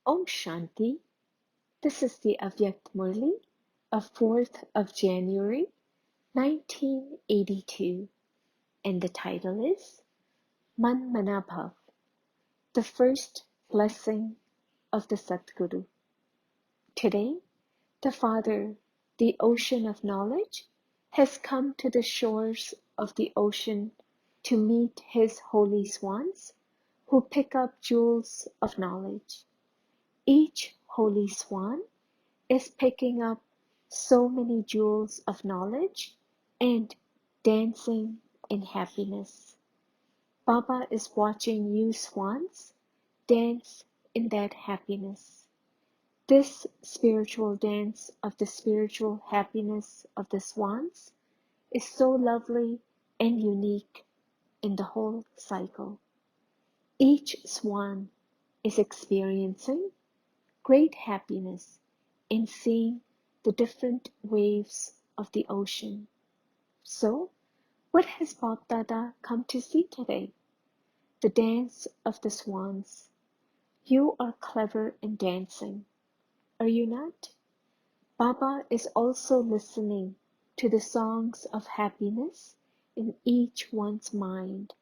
Om Shanti. This is the Avyakt Murli of 4th of January 1982, and the title is Manmanabhav, the first blessing of the Satguru. Today, the Father, the ocean of knowledge, has come to the shores of the ocean to meet his holy swans who pick up jewels of knowledge. Each holy swan is picking up so many jewels of knowledge and dancing in happiness. Baba is watching you swans dance in that happiness. This spiritual dance of the spiritual happiness of the swans is so lovely and unique in the whole cycle. Each swan is experiencing great happiness in seeing the different waves of the ocean. So, what has Bab Dada come to see today? The dance of the swans. You are clever in dancing, are you not? Baba is also listening to the songs of happiness in each one's mind.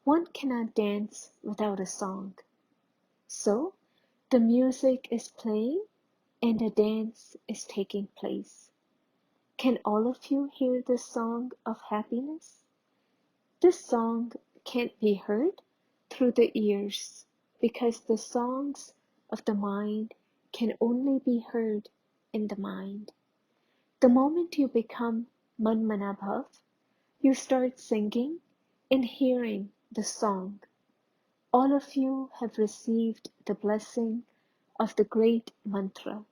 One cannot dance without a song. So, the music is playing and a dance is taking place. Can all of you hear the song of happiness? This song can't be heard through the ears because the songs of the mind can only be heard in the mind. The moment you become Manmanabhav, you start singing and hearing the song. All of you have received the blessing of the great mantra,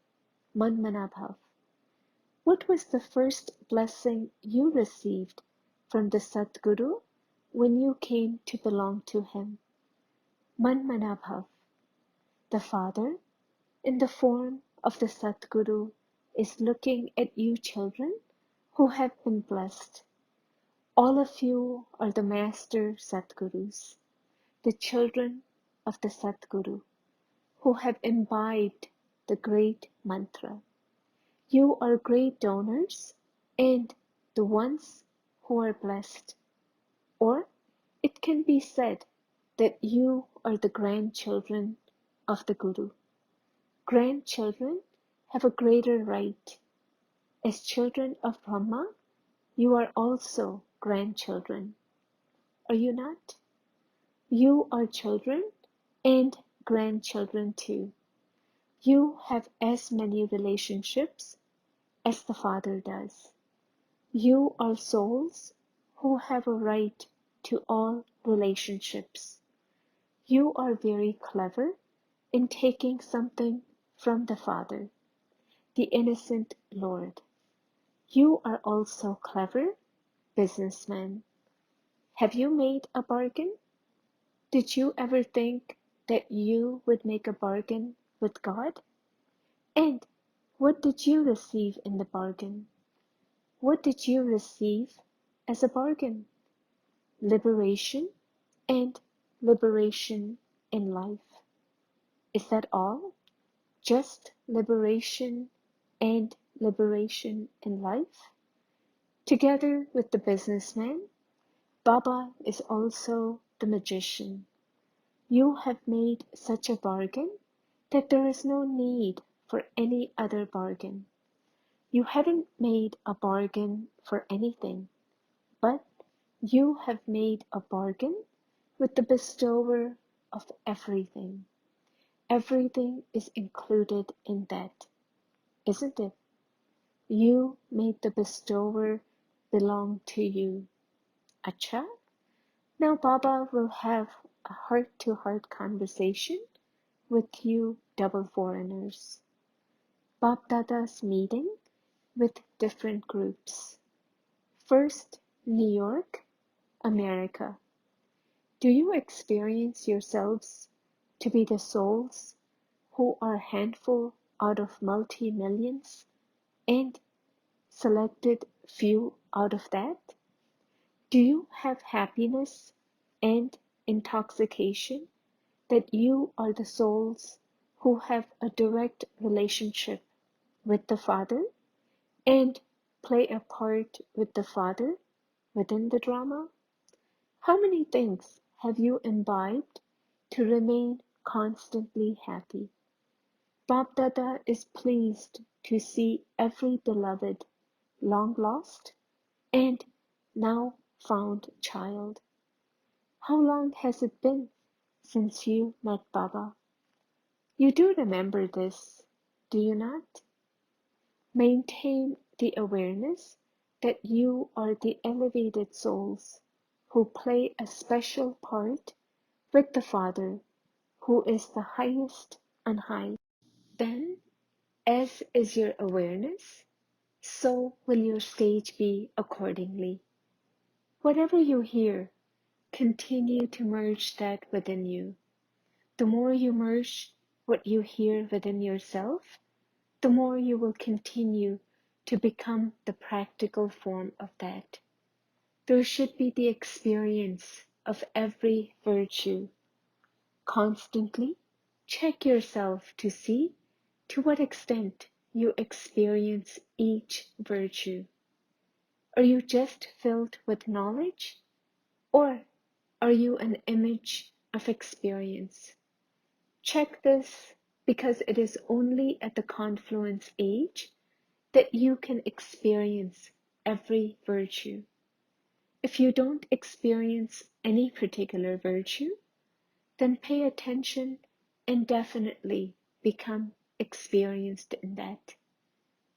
Manmanabhav. What was the first blessing you received from the Satguru when you came to belong to him? Manmanabhav. The Father, in the form of the Satguru, is looking at you children who have been blessed. All of you are the Master Satgurus, the children of the Satguru, who have imbibed the great mantra. You are great donors and the ones who are blessed. Or it can be said that you are the grandchildren of the Guru. Grandchildren have a greater right. As children of Brahma, you are also grandchildren. Are you not? You are children and grandchildren too. You have as many relationships as the Father does. You are souls who have a right to all relationships. You are very clever in taking something from the Father, the innocent Lord. You are also clever businessmen. Have you made a bargain? Did you ever think that you would make a bargain with God? And what did you receive in the bargain? What did you receive as a bargain? Liberation and liberation in life. Is that all? Just liberation and liberation in life? Together with the businessman, Baba is also the magician. You have made such a bargain that there is no need for any other bargain. You haven't made a bargain for anything, but you have made a bargain with the bestower of everything. Everything is included in that, isn't it? You made the bestower belong to you. Acha? Now Baba will have a heart-to-heart conversation with you double foreigners. Bab Dada's meeting with different groups. First, New York, America. Do you experience yourselves to be the souls who are a handful out of multi-millions and selected few out of that? Do you have happiness and intoxication that you are the souls who have a direct relationship with the Father and play a part with the Father within the drama? How many things have you imbibed to remain constantly happy? Bap Dada is pleased to see every beloved, long lost, and now found child. How long has it been since you met Baba? You do remember this, do you not? Maintain the awareness that you are the elevated souls who play a special part with the Father, who is the highest and high. Then, as is your awareness, so will your stage be accordingly. Whatever you hear, continue to merge that within you. The more you merge what you hear within yourself, the more you will continue to become the practical form of that. There should be the experience of every virtue. Constantly check yourself to see to what extent you experience each virtue. Are you just filled with knowledge, or are you an image of experience? Check this, because it is only at the confluence age that you can experience every virtue. If you don't experience any particular virtue, then pay attention and definitely become experienced in that.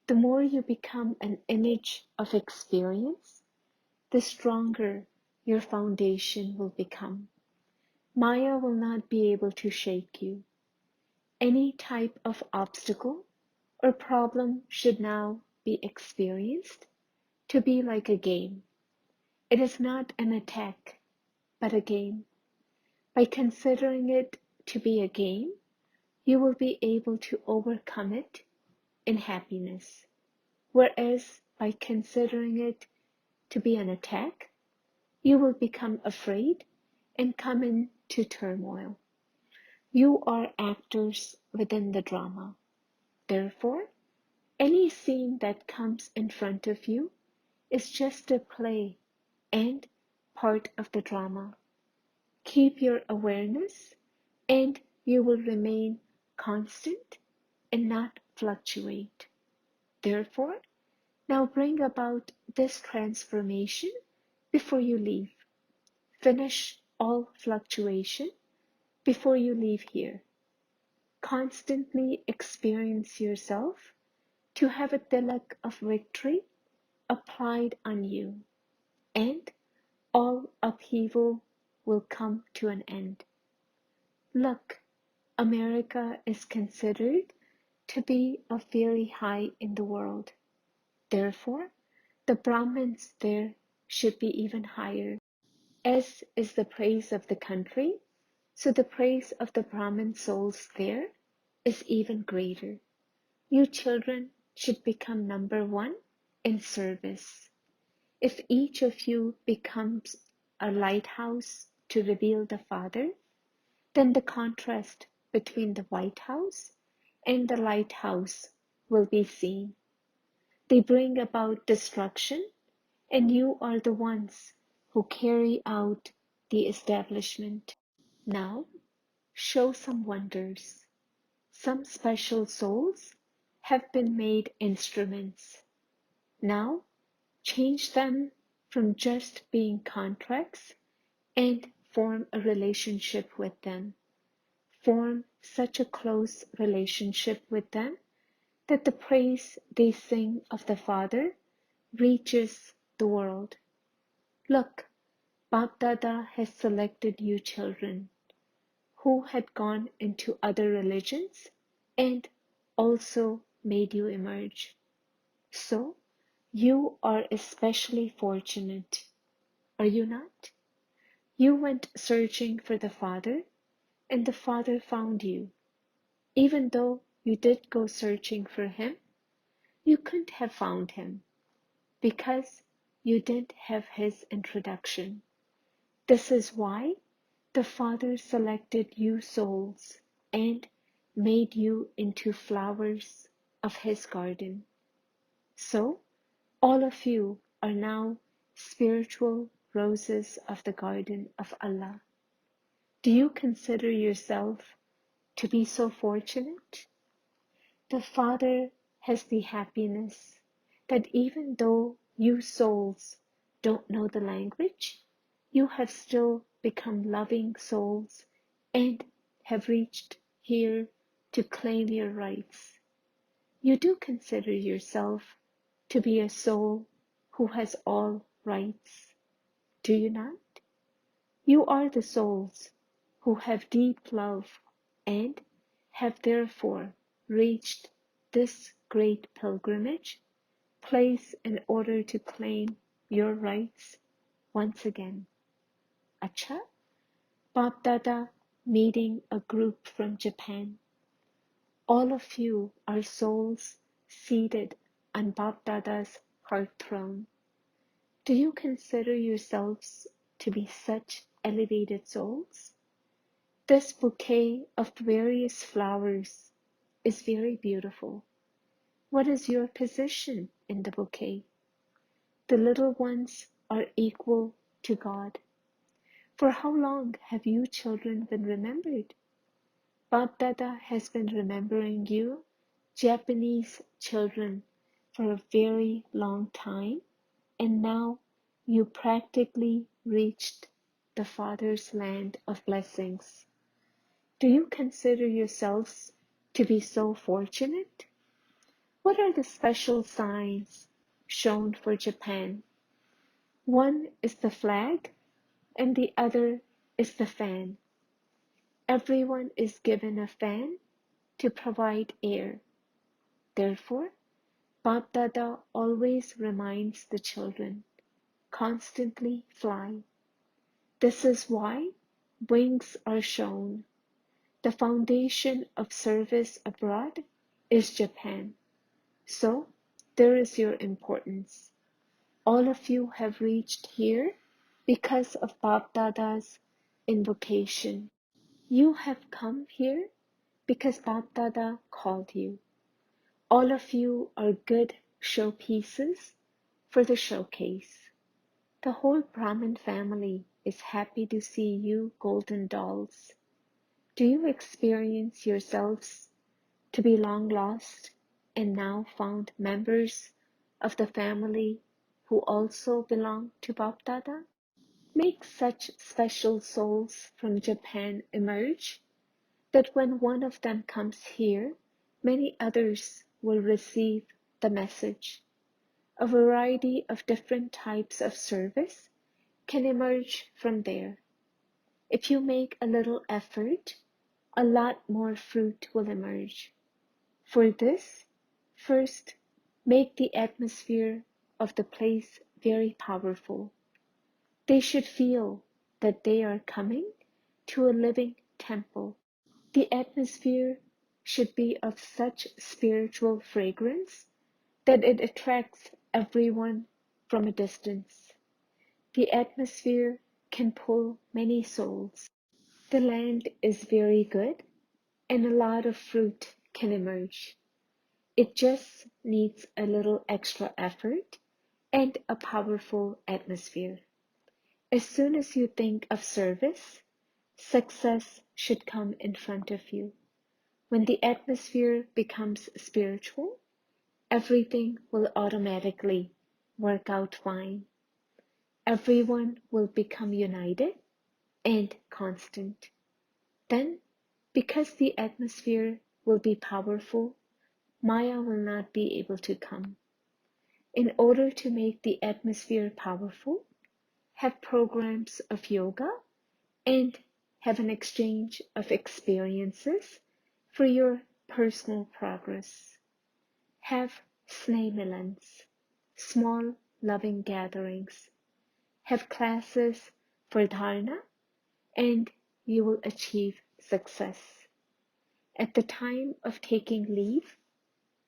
The more you become an image of experience, the stronger your foundation will become. Maya will not be able to shake you. Any type of obstacle or problem should now be experienced to be like a game. It is not an attack, but a game. By considering it to be a game, you will be able to overcome it in happiness. Whereas by considering it to be an attack, you will become afraid and come into turmoil. You are actors within the drama. Therefore, any scene that comes in front of you is just a play and part of the drama. Keep your awareness and you will remain constant and not fluctuate. Therefore, now bring about this transformation before you leave. Finish all fluctuation before you leave here. Constantly experience yourself to have a tilak of victory applied on you, and all upheaval will come to an end. Look, America is considered to be a very high in the world. Therefore, the Brahmins there should be even higher. As is the praise of the country, so the praise of the Brahmin souls there is even greater. You children should become number one in service. If each of you becomes a lighthouse to reveal the Father, then the contrast between the White House and the lighthouse will be seen. They bring about destruction, and you are the ones who carry out the establishment. Now, show some wonders. Some special souls have been made instruments. Now, change them from just being contracts and form a relationship with them. Form such a close relationship with them that the praise they sing of the Father reaches the world. Look, Bap Dada has selected you children who had gone into other religions and also made you emerge. So, you are especially fortunate, are you not? You went searching for the Father, and the Father found you. Even though you did go searching for him, you couldn't have found him, because you didn't have his introduction. This is why the Father selected you souls and made you into flowers of His garden. So, all of you are now spiritual roses of the garden of Allah. Do you consider yourself to be so fortunate? The Father has the happiness that even though you souls don't know the language, you have still become loving souls and have reached here to claim your rights. You do consider yourself to be a soul who has all rights, do you not? You are the souls who have deep love and have therefore reached this great pilgrimage place in order to claim your rights once again. Acha, Bap Dada meeting a group from Japan. All of you are souls seated on Bap Dada's heart throne. Do you consider yourselves to be such elevated souls? This bouquet of various flowers is very beautiful. What is your position in the bouquet? The little ones are equal to God. For how long have you children been remembered? Bap Dada has been remembering you, Japanese children, for a very long time, and now you practically reached the Father's land of blessings. Do you consider yourselves to be so fortunate? What are the special signs shown for Japan? One is the flag, and the other is the fan. Everyone is given a fan to provide air. Therefore, Bap Dada always reminds the children, constantly fly. This is why wings are shown. The foundation of service abroad is Japan. So, there is your importance. All of you have reached here because of Bap Dada's invocation. You have come here because Bap Dada called you. All of you are good showpieces for the showcase. The whole Brahmin family is happy to see you golden dolls. Do you experience yourselves to be long lost and now found members of the family who also belong to Bap Dada? Make such special souls from Japan emerge that when one of them comes here, many others will receive the message. A variety of different types of service can emerge from there. If you make a little effort, a lot more fruit will emerge. For this, first, make the atmosphere of the place very powerful. They should feel that they are coming to a living temple. The atmosphere should be of such spiritual fragrance that it attracts everyone from a distance. The atmosphere can pull many souls. The land is very good and a lot of fruit can emerge. It just needs a little extra effort and a powerful atmosphere. As soon as you think of service, success should come in front of you. When the atmosphere becomes spiritual, everything will automatically work out fine. Everyone will become united and constant. Then, because the atmosphere will be powerful, Maya will not be able to come. In order to make the atmosphere powerful, have programs of yoga and have an exchange of experiences for your personal progress. Have sneh-milans, small loving gatherings. Have classes for dharana and you will achieve success. At the time of taking leave,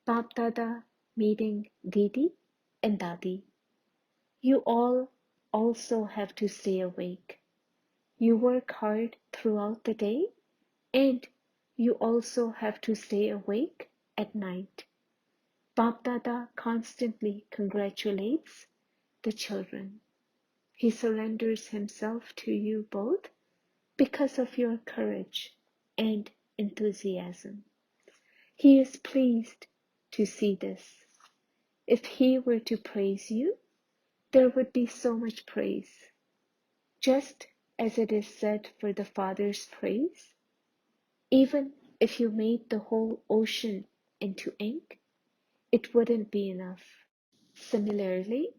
Bap Dada meeting Didi and Dadi. You all also have to stay awake. You work hard throughout the day and you also have to stay awake at night. Bap Dada constantly congratulates the children. He surrenders himself to you both because of your courage and enthusiasm. He is pleased to see this. If he were to praise you, there would be so much praise. Just as it is said for the Father's praise, even if you made the whole ocean into ink, it wouldn't be enough. Similarly,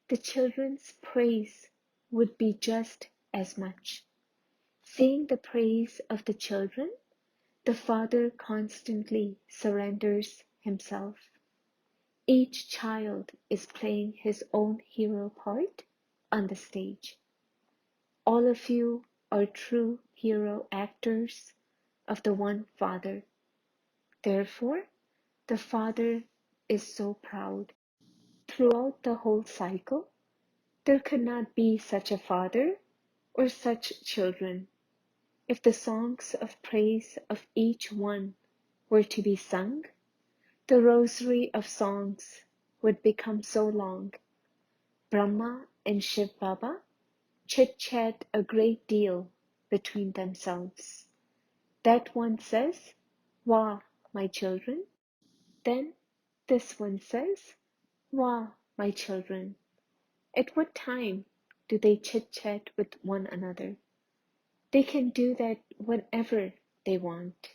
the children's praise would be just as much. Seeing the praise of the children, the Father constantly surrenders himself. Each child is playing his own hero part on the stage. All of you are true hero actors of the one Father. Therefore, the Father is so proud. Throughout the whole cycle, there could not be such a father or such children. If the songs of praise of each one were to be sung, the rosary of songs would become so long. Brahma and Shiv Baba chit-chat a great deal between themselves. That one says, "Wah, my children." Then this one says, "Wah, my children." At what time do they chit-chat with one another? They can do that whenever they want.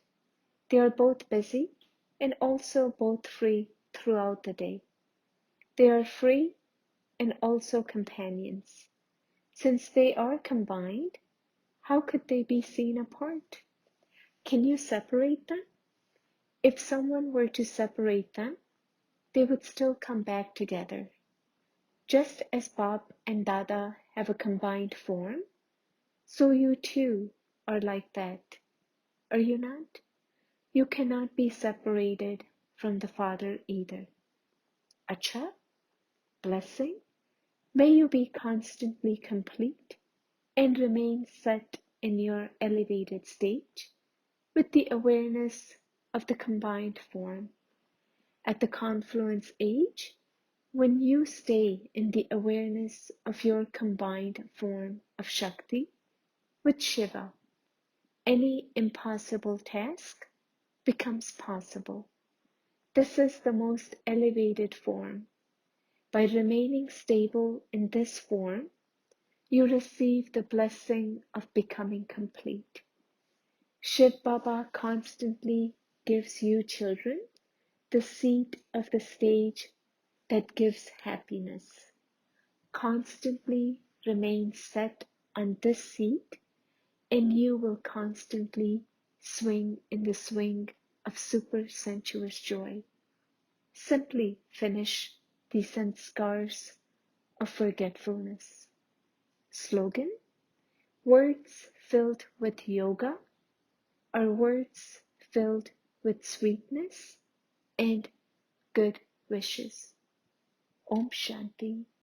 They are both busy and also both free throughout the day. They are free and also companions. Since they are combined, how could they be seen apart? Can you separate them? If someone were to separate them, they would still come back together. Just as Bab and Dada have a combined form, so you too are like that, are you not? You cannot be separated from the Father either. Acha, blessing, may you be constantly complete and remain set in your elevated state with the awareness of the combined form. At the confluence age, when you stay in the awareness of your combined form of Shakti with Shiva, any impossible task becomes possible. This is the most elevated form. By remaining stable in this form, you receive the blessing of becoming complete. Shiv Baba constantly gives you children the seat of the stage that gives happiness. Constantly remain set on this seat and you will constantly swing in the swing of super sensuous joy. Simply finish the sanskars of forgetfulness. Slogan: words filled with yoga are words filled with sweetness and good wishes. Om Shanti.